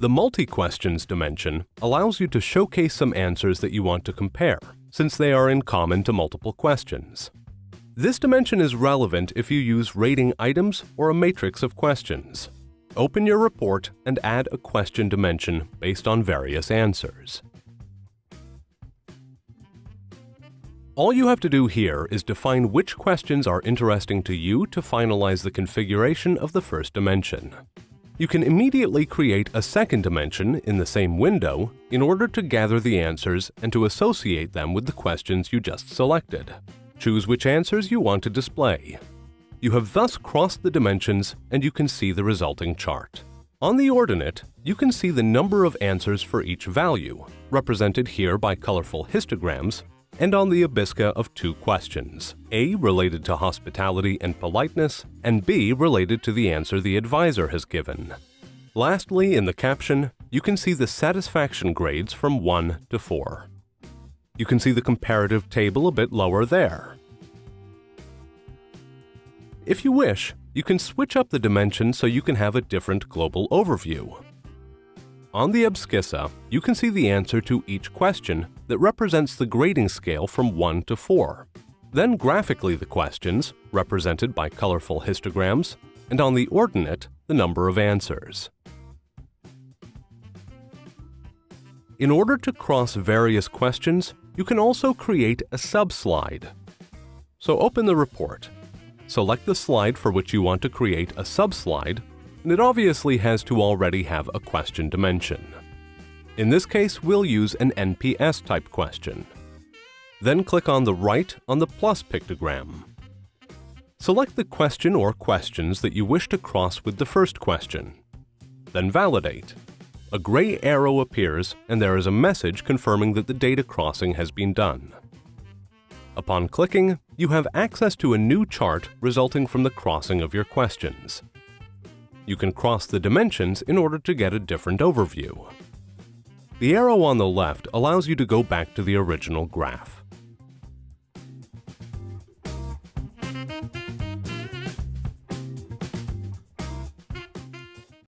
The multi-questions dimension allows you to showcase some answers that you want to compare, since they are in common to multiple questions. This dimension is relevant if you use rating items or a matrix of questions. Open your report and add a question dimension based on various answers. All you have to do here is define which questions are interesting to you to finalize the configuration of the first dimension. You can immediately create a second dimension in the same window in order to gather the answers and to associate them with the questions you just selected. Choose which answers you want to display. You have thus crossed the dimensions and you can see the resulting chart. On the ordinate, you can see the number of answers for each value, represented here by colorful histograms, and on the abisca of two questions, A related to hospitality and politeness, and B related to the answer the advisor has given. Lastly, in the caption, you can see the satisfaction grades from 1 to 4. You can see the comparative table a bit lower there. If you wish, you can switch up the dimensions so you can have a different global overview. On the abscissa, you can see the answer to each question that represents the grading scale from 1 to 4. Then graphically the questions, represented by colorful histograms, and on the ordinate, the number of answers. In order to cross various questions, you can also create a sub-slide. So open the report. Select the slide for which you want to create a sub-slide, and it obviously has to already have a question dimension. In this case, we'll use an NPS type question. Then click on the right on the plus pictogram. Select the question or questions that you wish to cross with the first question. Then validate. A gray arrow appears and there is a message confirming that the data crossing has been done. Upon clicking, you have access to a new chart resulting from the crossing of your questions. You can cross the dimensions in order to get a different overview. The arrow on the left allows you to go back to the original graph.